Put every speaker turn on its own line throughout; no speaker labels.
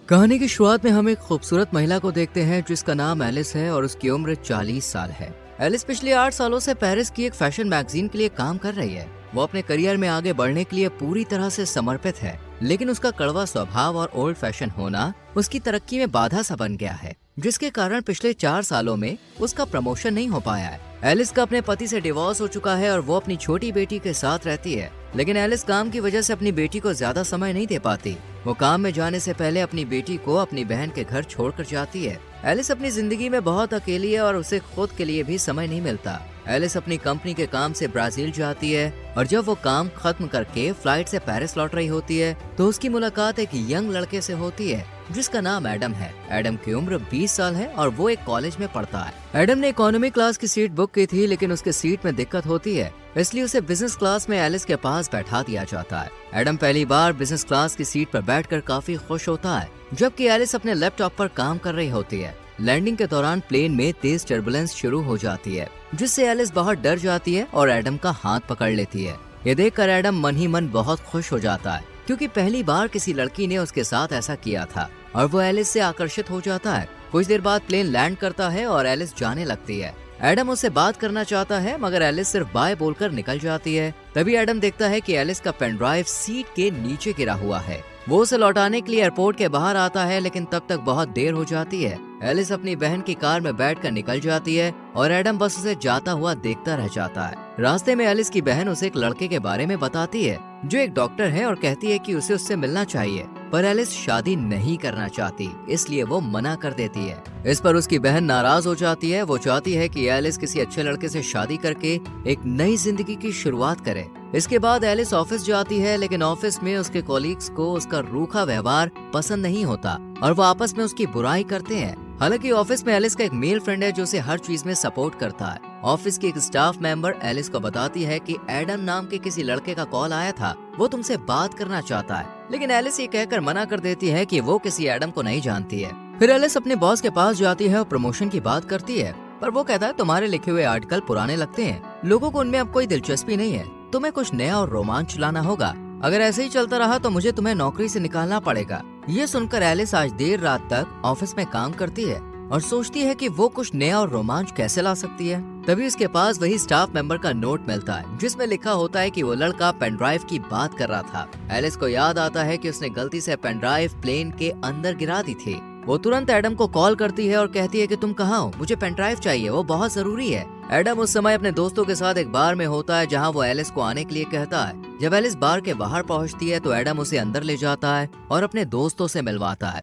कहानी की शुरुआत में हम एक खूबसूरत महिला को देखते हैं जिसका नाम एलिस है और उसकी उम्र 40 साल है। एलिस पिछले 8 सालों से पेरिस की एक फैशन मैगजीन के लिए काम कर रही है। वो अपने करियर में आगे बढ़ने के लिए पूरी तरह से समर्पित है, लेकिन उसका कड़वा स्वभाव और ओल्ड फैशन होना उसकी तरक्की में बाधा सा बन गया है, जिसके कारण पिछले 4 सालों में उसका प्रमोशन नहीं हो पाया है। एलिस का अपने पति से डिवोर्स हो चुका है और वो अपनी छोटी बेटी के साथ रहती है, लेकिन एलिस काम की वजह से अपनी बेटी को ज्यादा समय नहीं दे पाती। वो काम में जाने से पहले अपनी बेटी को अपनी बहन के घर छोड़कर जाती है। एलिस अपनी जिंदगी में बहुत अकेली है और उसे खुद के लिए भी समय नहीं मिलता। एलिस अपनी कंपनी के काम से ब्राजील जाती है और जब वो काम खत्म करके फ्लाइट से पेरिस लौट रही होती है तो उसकी मुलाकात एक यंग लड़के से होती है जिसका नाम एडम है। एडम की उम्र 20 साल है और वो एक कॉलेज में पढ़ता है। एडम ने इकोनॉमी क्लास की सीट बुक की थी, लेकिन उसके सीट में दिक्कत होती है, इसलिए उसे बिजनेस क्लास में एलिस के पास बैठा दिया जाता है। एडम पहली बार बिजनेस क्लास की सीट पर बैठकर काफी खुश होता है, जबकि एलिस अपने लैपटॉप पर काम कर रही होती है। लैंडिंग के दौरान प्लेन में तेज टर्बुलेंस शुरू हो जाती है, जिससे एलिस बहुत डर जाती है और एडम का हाथ पकड़ लेती है। ये देखकर एडम मन ही मन बहुत खुश हो जाता है, क्योंकि पहली बार किसी लड़की ने उसके साथ ऐसा किया था और वो एलिस से आकर्षित हो जाता है। कुछ देर बाद प्लेन लैंड करता है और एलिस जाने लगती है। एडम उससे बात करना चाहता है, मगर एलिस सिर्फ बाय बोलकर निकल जाती है। तभी एडम देखता है कि एलिस का पेन ड्राइव सीट के नीचे गिरा हुआ है। वो उसे लौटाने के लिए एयरपोर्ट के बाहर आता है, लेकिन तब तक बहुत देर हो जाती है। एलिस अपनी बहन की कार में बैठकर निकल जाती है और एडम बस उसे जाता हुआ देखता रह जाता है। रास्ते में एलिस की बहन उसे एक लड़के के बारे में बताती है जो एक डॉक्टर है और कहती है कि उसे उससे मिलना चाहिए, पर एलिस शादी नहीं करना चाहती, इसलिए वो मना कर देती है। इस पर उसकी बहन नाराज हो जाती है। वो चाहती है कि एलिस किसी अच्छे लड़के से शादी करके एक नई जिंदगी की शुरुआत करे। इसके बाद एलिस ऑफिस जाती है, लेकिन ऑफिस में उसके कॉलीग्स को उसका रूखा व्यवहार पसंद नहीं होता और वो आपस में उसकी बुराई करते हैं। हालांकि ऑफिस में एलिस का एक मेल फ्रेंड है जो उसे हर चीज में सपोर्ट करता है। ऑफिस की एक स्टाफ मेंबर एलिस को बताती है कि एडम नाम के किसी लड़के का कॉल आया था, वो तुमसे बात करना चाहता है, लेकिन एलिस ये कहकर मना कर देती है कि वो किसी एडम को नहीं जानती है। फिर एलिस अपने बॉस के पास जाती है और प्रमोशन की बात करती है, पर वो कहता है तुम्हारे लिखे हुए आर्टिकल पुराने लगते हैं, लोगों को उनमें अब कोई दिलचस्पी नहीं है, तुम्हें कुछ नया और रोमांच लाना होगा। अगर ऐसे ही चलता रहा तो मुझे तुम्हें नौकरी से निकालना पड़ेगा। ये सुनकर एलिस आज देर रात तक ऑफिस में काम करती है और सोचती है कि वो कुछ नया और रोमांच कैसे ला सकती है। तभी उसके पास वही स्टाफ मेंबर का नोट मिलता है जिसमें लिखा होता है कि वो लड़का पेन ड्राइव की बात कर रहा था। एलिस को याद आता है कि उसने गलती से पेन ड्राइव प्लेन के अंदर गिरा दी थी। वो तुरंत एडम को कॉल करती है और कहती है कि तुम कहाँ हो, मुझे पेन ड्राइव चाहिए, वो बहुत जरूरी है। एडम उस समय अपने दोस्तों के साथ एक बार में होता है जहाँ वो एलिस को आने के लिए कहता है। जब एलिस बार के बाहर पहुँचती है तो एडम उसे अंदर ले जाता है और अपने दोस्तों से मिलवाता है।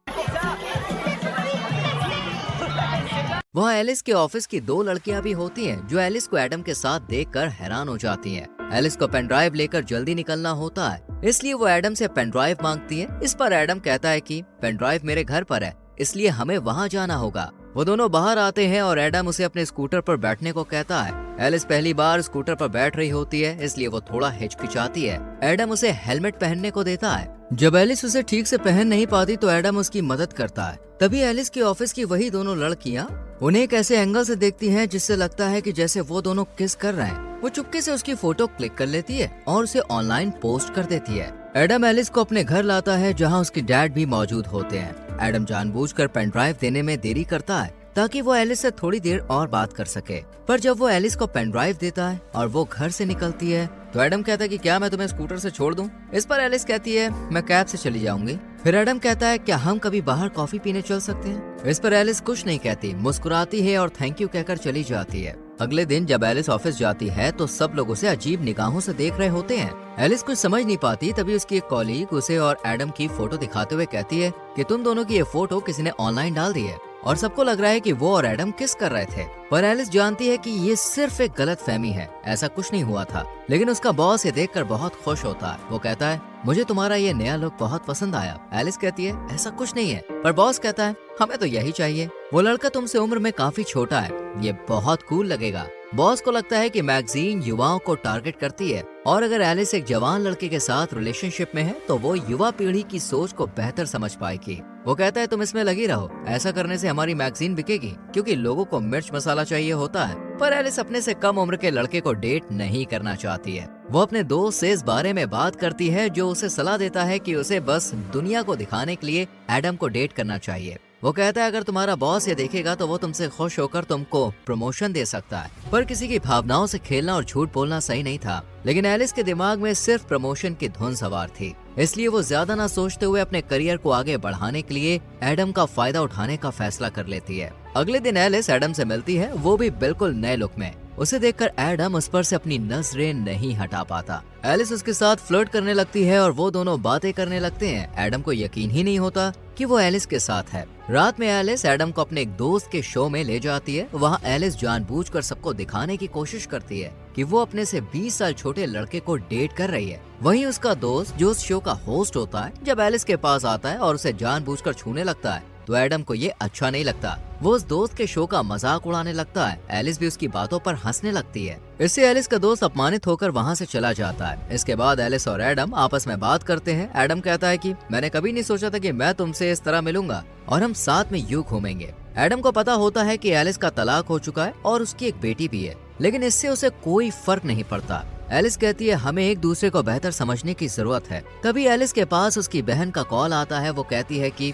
वहाँ एलिस के ऑफिस की 2 लड़कियां भी होती हैं जो एलिस को एडम के साथ देखकर हैरान हो जाती हैं। एलिस को पेन ड्राइव लेकर जल्दी निकलना होता है, इसलिए वो एडम से पेन ड्राइव मांगती है। इस पर एडम कहता है कि पेन ड्राइव मेरे घर पर है, इसलिए हमें वहाँ जाना होगा। वो दोनों बाहर आते हैं और एडम उसे अपने स्कूटर पर बैठने को कहता है। एलिस पहली बार स्कूटर पर बैठ रही होती है, इसलिए वो थोड़ा हिचकिचाती है। एडम उसे हेलमेट पहनने को देता है। जब एलिस उसे ठीक से पहन नहीं पाती तो एडम उसकी मदद करता है। तभी एलिस की ऑफिस की वही दोनों लड़कियां उन्हें एक ऐसे एंगल से देखती हैं जिससे लगता है कि जैसे वो दोनों किस कर रहे हैं। वो चुपके से उसकी फोटो क्लिक कर लेती है और उसे ऑनलाइन पोस्ट कर देती है। एडम एलिस को अपने घर लाता है जहाँ उसके डैड भी मौजूद होते हैं। एडम जानबूझकर पेन ड्राइव देने में देरी करता है ताकि वो एलिस से थोड़ी देर और बात कर सके, पर जब वो एलिस को पेन ड्राइव देता है और वो घर से निकलती है तो एडम कहता है कि क्या मैं तुम्हें स्कूटर से छोड़ दूं? इस पर एलिस कहती है मैं कैब से चली जाऊंगी। फिर एडम कहता है क्या हम कभी बाहर कॉफी पीने चल सकते हैं? इस पर एलिस कुछ नहीं कहती, मुस्कुराती है और थैंक यू कहकर चली जाती है। अगले दिन जब एलिस ऑफिस जाती है तो सब लोग उसे अजीब निगाहों से देख रहे होते हैं। एलिस कुछ समझ नहीं पाती, तभी उसकी एक कॉलीग उसे और एडम की फोटो दिखाते हुए कहती है कि तुम दोनों की ये फोटो किसी ने ऑनलाइन डाल दी है और सबको लग रहा है कि वो और एडम किस कर रहे थे। पर एलिस जानती है कि ये सिर्फ एक गलतफहमी है, ऐसा कुछ नहीं हुआ था। लेकिन उसका बॉस ये देखकर बहुत खुश होता है। वो कहता है मुझे तुम्हारा ये नया लुक बहुत पसंद आया। एलिस कहती है ऐसा कुछ नहीं है, पर बॉस कहता है हमें तो यही चाहिए। वो लड़का तुमसे उम्र में काफी छोटा है, ये बहुत कूल लगेगा। बॉस को लगता है कि मैगजीन युवाओं को टारगेट करती है और अगर एलिस एक जवान लड़के के साथ रिलेशनशिप में है तो वो युवा पीढ़ी की सोच को बेहतर समझ पाएगी। वो कहता है तुम इसमें लगी रहो, ऐसा करने से हमारी मैगजीन बिकेगी, क्योंकि लोगों को मिर्च मसाला चाहिए होता है। पर एलिस अपने से कम उम्र के लड़के को डेट नहीं करना चाहती है। वो अपने दोस्त से इस बारे में बात करती है, जो उसे सलाह देता है कि उसे बस दुनिया को दिखाने के लिए एडम को डेट करना चाहिए। वो कहता है अगर तुम्हारा बॉस ये देखेगा तो वो तुमसे खुश होकर तुमको प्रमोशन दे सकता है। पर किसी की भावनाओं से खेलना और झूठ बोलना सही नहीं था, लेकिन एलिस के दिमाग में सिर्फ प्रमोशन की धुन सवार थी। इसलिए वो ज्यादा ना सोचते हुए अपने करियर को आगे बढ़ाने के लिए एडम का फायदा उठाने का फैसला कर लेती है। अगले दिन एलिस एडम से मिलती है, वो भी बिल्कुल नए लुक में। उसे देखकर एडम उस पर से अपनी नजरें नहीं हटा पाता। एलिस उसके साथ फ्लर्ट करने लगती है और वो दोनों बातें करने लगते हैं। एडम को यकीन ही नहीं होता कि वो एलिस के साथ है। रात में एलिस एडम को अपने एक दोस्त के शो में ले जाती है। वहाँ एलिस जानबूझकर सबको दिखाने की कोशिश करती है कि वो अपने से 20 साल छोटे लड़के को डेट कर रही है। वहीं उसका दोस्त, जो उस शो का होस्ट होता है, जब एलिस के पास आता है और उसे जानबूझकर छूने लगता है तो एडम को ये अच्छा नहीं लगता। वो उस दोस्त के शो का मजाक उड़ाने लगता है। एलिस भी उसकी बातों पर हंसने लगती है। इससे एलिस का दोस्त अपमानित होकर वहाँ से चला जाता है। इसके बाद एलिस और एडम आपस में बात करते हैं। एडम कहता है कि मैंने कभी नहीं सोचा था कि मैं तुमसे इस तरह मिलूंगा और हम साथ में यूं घूमेंगे। एडम को पता होता है कि एलिस का तलाक हो चुका है और उसकी एक बेटी भी है, लेकिन इससे उसे कोई फर्क नहीं पड़ता। एलिस कहती है हमें एक दूसरे को बेहतर समझने की जरूरत है। तभी एलिस के पास उसकी बहन का कॉल आता है। वो कहती है कि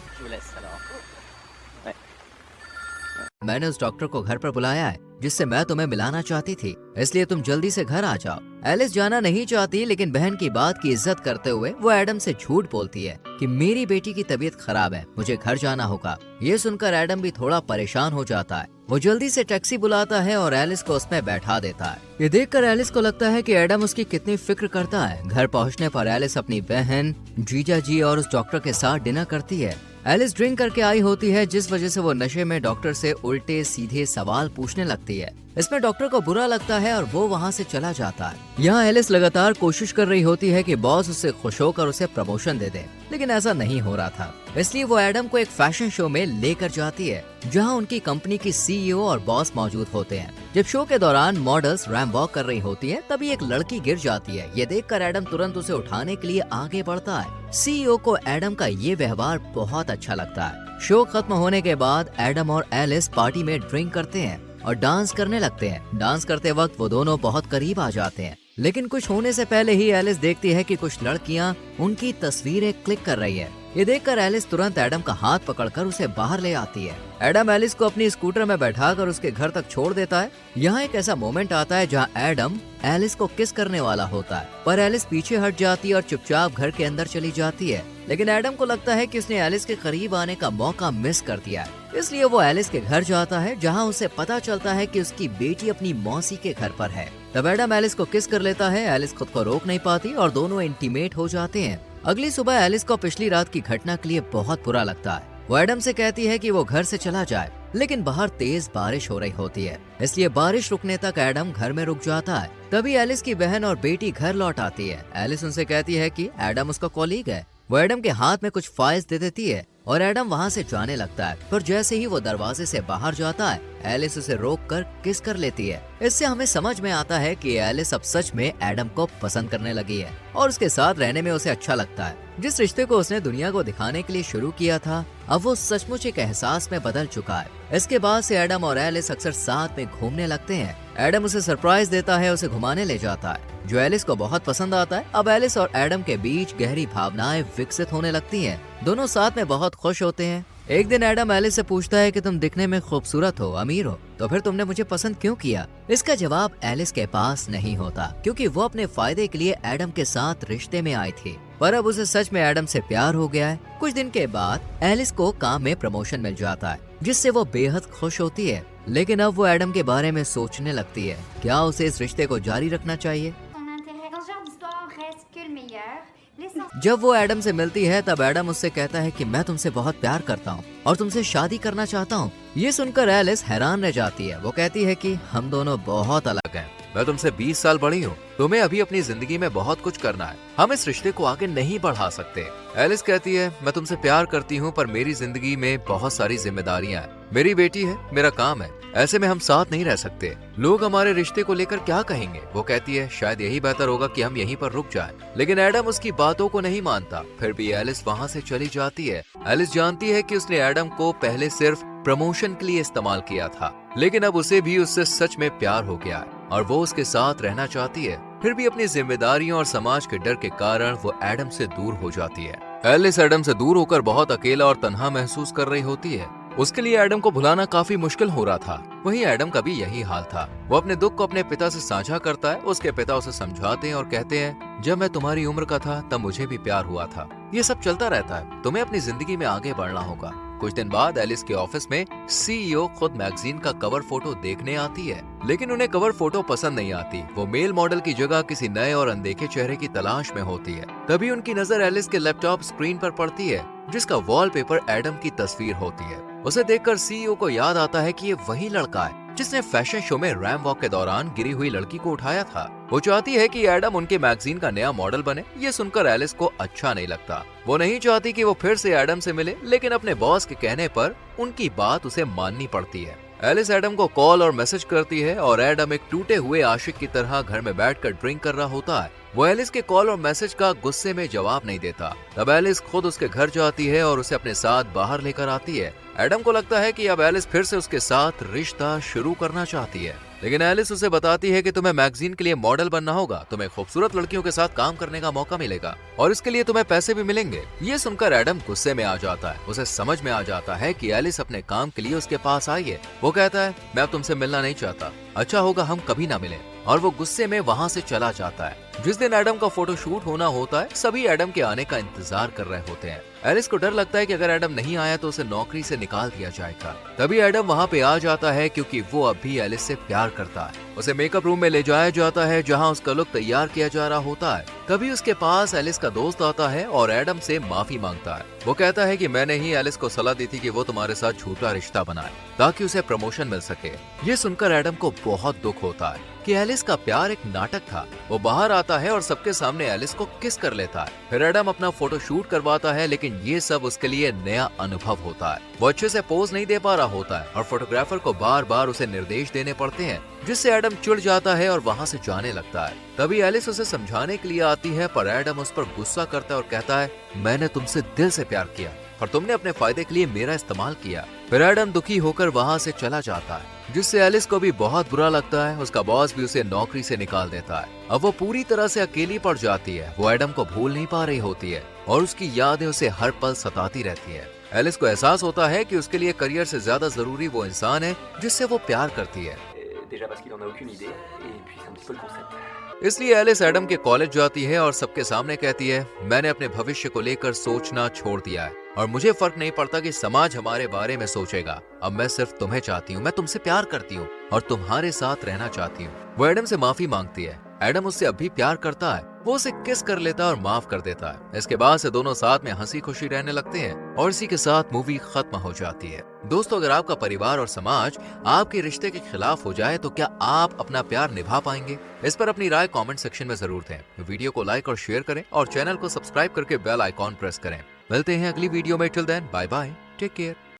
मैंने उस डॉक्टर को घर पर बुलाया है जिससे मैं तुम्हें मिलाना चाहती थी, इसलिए तुम जल्दी से घर आ जाओ। एलिस जाना नहीं चाहती, लेकिन बहन की बात की इज्जत करते हुए वो एडम से झूठ बोलती है कि मेरी बेटी की तबीयत खराब है, मुझे घर जाना होगा। ये सुनकर एडम भी थोड़ा परेशान हो जाता है। वो जल्दी से टैक्सी बुलाता है और एलिस को उसमें बैठा देता है। ये देखकर एलिस को लगता है कि एडम उसकी कितनी फिक्र करता है। घर पहुँचने पर एलिस अपनी बहन, जीजा जी और उस डॉक्टर के साथ डिनर करती है। एलिस ड्रिंक करके आई होती है, जिस वजह से वो नशे में डॉक्टर से उल्टे सीधे सवाल पूछने लगती है। इसमें डॉक्टर को बुरा लगता है और वो वहाँ से चला जाता है। यहाँ एलिस लगातार कोशिश कर रही होती है कि बॉस उससे खुश होकर उसे प्रमोशन दे दे, लेकिन ऐसा नहीं हो रहा था। इसलिए वो एडम को एक फैशन शो में लेकर जाती है, जहाँ उनकी कंपनी की सीईओ और बॉस मौजूद होते हैं। जब शो के दौरान मॉडल्स रैंप वॉक कर रही होती हैं, तभी एक लड़की गिर जाती है। ये देखकर एडम तुरंत उसे उठाने के लिए आगे बढ़ता है। सीईओ को एडम का ये व्यवहार बहुत अच्छा लगता है। शो खत्म होने के बाद एडम और एलिस पार्टी में ड्रिंक करते हैं और डांस करने लगते हैं। डांस करते वक्त वो दोनों बहुत करीब आ जाते हैं, लेकिन कुछ होने से पहले ही एलिस देखती है कि कुछ लड़कियां उनकी तस्वीरें क्लिक कर रही है। ये देखकर एलिस तुरंत एडम का हाथ पकड़कर उसे बाहर ले आती है। एडम एलिस को अपनी स्कूटर में बैठाकर उसके घर तक छोड़ देता है। यहाँ एक ऐसा मोमेंट आता है जहाँ एडम एलिस को किस करने वाला होता है, पर एलिस पीछे हट जाती है और चुपचाप घर के अंदर चली जाती है। लेकिन एडम को लगता है कि उसने एलिस के करीब आने का मौका मिस कर दिया है, इसलिए वो एलिस के घर जाता है, जहाँ उसे पता चलता है कि उसकी बेटी अपनी मौसी के घर पर है। तब एडम एलिस को किस कर लेता है। एलिस खुद को रोक नहीं पाती और दोनों इंटीमेट हो जाते हैं। अगली सुबह एलिस को पिछली रात की घटना के लिए बहुत बुरा लगता है। वो एडम से कहती है कि वो घर से चला जाए, लेकिन बाहर तेज बारिश हो रही होती है, इसलिए बारिश रुकने तक एडम घर में रुक जाता है। तभी एलिस की बहन और बेटी घर लौट आती है। एलिस उनसे कहती है कि एडम उसका कॉलीग है। वो एडम के हाथ में कुछ फाइल्स दे देती है और एडम वहाँ से जाने लगता है, पर जैसे ही वो दरवाजे से बाहर जाता है, एलिस उसे रोककर किस कर लेती है। इससे हमें समझ में आता है कि एलिस अब सच में एडम को पसंद करने लगी है और उसके साथ रहने में उसे अच्छा लगता है। जिस रिश्ते को उसने दुनिया को दिखाने के लिए शुरू किया था, अब वो सचमुच एक एहसास में बदल चुका है। इसके बाद से एडम और एलिस अक्सर साथ में घूमने लगते हैं। एडम उसे सरप्राइज देता है, उसे घुमाने ले जाता है, जो एलिस को बहुत पसंद आता है। अब एलिस और एडम के बीच गहरी भावनाएं विकसित होने लगती हैं। दोनों साथ में बहुत खुश होते हैं। एक दिन एडम एलिस से पूछता है कि तुम दिखने में खूबसूरत हो, अमीर हो, तो फिर तुमने मुझे पसंद क्यों किया? इसका जवाब एलिस के पास नहीं होता, क्योंकि वो अपने फायदे के लिए एडम के साथ रिश्ते में आई थी, पर अब उसे सच में एडम से प्यार हो गया है। कुछ दिन के बाद एलिस को काम में प्रमोशन मिल जाता है, जिससे वो बेहद खुश होती है। लेकिन अब वो एडम के बारे में सोचने लगती है, क्या उसे इस रिश्ते को जारी रखना चाहिए? जब वो एडम से मिलती है, तब एडम उससे कहता है कि मैं तुमसे बहुत प्यार करता हूँ और तुमसे शादी करना चाहता हूँ। ये सुनकर एलिस हैरान रह जाती है। वो कहती है कि हम दोनों बहुत अलग हैं। मैं तुमसे 20 साल बड़ी हूँ, तुम्हें अभी अपनी जिंदगी में बहुत कुछ करना है, हम इस रिश्ते को आगे नहीं बढ़ा सकते। एलिस कहती है, मैं तुमसे प्यार करती हूँ, पर मेरी जिंदगी में बहुत सारी जिम्मेदारियाँ हैं, मेरी बेटी है, मेरा काम है, ऐसे में हम साथ नहीं रह सकते। लोग हमारे रिश्ते को लेकर क्या कहेंगे? वो कहती है, शायद यही बेहतर होगा कि हम यहीं पर रुक जाएं। लेकिन एडम उसकी बातों को नहीं मानता। फिर भी एलिस वहाँ से चली जाती है। एलिस जानती है कि उसने एडम को पहले सिर्फ प्रमोशन के लिए इस्तेमाल किया था, लेकिन अब उसे भी उससे सच में प्यार हो गया है और वो उसके साथ रहना चाहती है। फिर भी अपनी जिम्मेदारियों और समाज के डर के कारण वो एडम से दूर हो जाती है। एलिस एडम से दूर होकर बहुत अकेला और तन्हा महसूस कर रही होती है। उसके लिए एडम को भुलाना काफी मुश्किल हो रहा था। वहीं एडम का भी यही हाल था। वो अपने दुख को अपने पिता से साझा करता है। उसके पिता उसे समझाते हैं और कहते हैं, जब मैं तुम्हारी उम्र का था तब मुझे भी प्यार हुआ था। ये सब चलता रहता है, तुम्हें अपनी जिंदगी में आगे बढ़ना होगा। कुछ दिन बाद एलिस के ऑफिस में सीईओ खुद मैगजीन का कवर फोटो देखने आती है, लेकिन उन्हें कवर फोटो पसंद नहीं आती। वो मेल मॉडल की जगह किसी नए और अनदेखे चेहरे की तलाश में होती है। तभी उनकी नजर एलिस के लैपटॉप स्क्रीन पर पड़ती है, जिसका वॉलपेपर एडम की तस्वीर होती है। उसे देखकर सीईओ को याद आता है कि ये वही लड़का है जिसने फैशन शो में रैम वॉक के दौरान गिरी हुई लड़की को उठाया था। वो चाहती है कि एडम उनके मैगजीन का नया मॉडल बने। ये सुनकर एलिस को अच्छा नहीं लगता। वो नहीं चाहती कि वो फिर से एडम से मिले, लेकिन अपने बॉस के कहने पर उनकी बात उसे माननी पड़ती है। एलिस एडम को कॉल और मैसेज करती है और एडम एक टूटे हुए आशिक की तरह घर में बैठकर ड्रिंक कर रहा होता है। वो एलिस के कॉल और मैसेज का गुस्से में जवाब नहीं देता। तब एलिस खुद उसके घर जाती है और उसे अपने साथ बाहर लेकर आती है। एडम को लगता है कि अब एलिस फिर से उसके साथ रिश्ता शुरू करना चाहती है, लेकिन एलिस उसे बताती है कि तुम्हें मैगजीन के लिए मॉडल बनना होगा, तुम्हें खूबसूरत लड़कियों के साथ काम करने का मौका मिलेगा और इसके लिए तुम्हें पैसे भी मिलेंगे। ये सुनकर एडम गुस्से में आ जाता है। उसे समझ में आ जाता है कि एलिस अपने काम के लिए उसके पास आई है। वो कहता है, मैं अब तुमसे मिलना नहीं चाहता, अच्छा होगा हम कभी ना मिले, और वो गुस्से में वहाँ से चला जाता है। जिस दिन एडम का फोटो शूट होना होता है, सभी एडम के आने का इंतजार कर रहे होते हैं। एलिस को डर लगता है कि अगर एडम नहीं आया तो उसे नौकरी से निकाल दिया जाएगा। तभी एडम वहाँ पे आ जाता है, क्योंकि वो अब भी एलिस से प्यार करता है। उसे मेकअप रूम में ले जाया जाता है, जहाँ उसका लुक तैयार किया जा रहा होता है। तभी उसके पास एलिस का दोस्त आता है और एडम से माफी मांगता है। वो कहता है कि मैंने ही एलिस को सलाह दी थी कि वो तुम्हारे साथ झूठा रिश्ता बनाए ताकि उसे प्रमोशन मिल सके। ये सुनकर एडम को बहुत दुख होता है कि एलिस का प्यार एक नाटक था। वो बाहर आता है और सबके सामने एलिस को किस कर लेता है। फिर एडम अपना फोटो शूट करवाता है, लेकिन ये सब उसके लिए नया अनुभव होता है। वो अच्छे से पोज नहीं दे पा रहा होता है और फोटोग्राफर को बार बार उसे निर्देश देने पड़ते हैं, जिससे एडम चिढ़ जाता है और वहाँ से जाने लगता है। तभी एलिस उसे समझाने के लिए आती है, पर एडम उस पर गुस्सा करता है और कहता है, मैंने तुमसे दिल से प्यार किया और तुमने अपने फायदे के लिए मेरा इस्तेमाल किया। फिर एडम दुखी होकर वहाँ से चला जाता है, जिससे एलिस को भी बहुत बुरा लगता है। उसका बॉस भी उसे नौकरी से निकाल देता है। अब वो पूरी तरह से अकेली पड़ जाती है। वो एडम को भूल नहीं पा रही होती है और उसकी यादें उसे हर पल सताती रहती है। एलिस को एहसास होता है कि उसके लिए करियर से ज्यादा जरूरी वो इंसान है जिससे वो प्यार करती है। इसलिए एलिस एडम के कॉलेज जाती है और सबके सामने कहती है, मैंने अपने भविष्य को लेकर सोचना छोड़ दिया है और मुझे फर्क नहीं पड़ता कि समाज हमारे बारे में सोचेगा। अब मैं सिर्फ तुम्हें चाहती हूँ, मैं तुमसे प्यार करती हूँ और तुम्हारे साथ रहना चाहती हूँ। वो एडम से माफी मांगती है। एडम उससे अब भी प्यार करता है। वो उसे किस कर लेता है और माफ कर देता है। इसके बाद से दोनों साथ में हंसी खुशी रहने लगते हैं और इसी के साथ मूवी खत्म हो जाती है। दोस्तों, अगर आपका परिवार और समाज आपके रिश्ते के खिलाफ हो जाए तो क्या आप अपना प्यार निभा पाएंगे? इस पर अपनी राय कमेंट सेक्शन में जरूर दें। वीडियो को लाइक और शेयर करें और चैनल को सब्सक्राइब करके बेल आइकॉन प्रेस करें। मिलते हैं अगली वीडियो में। Till then, bye bye, take care.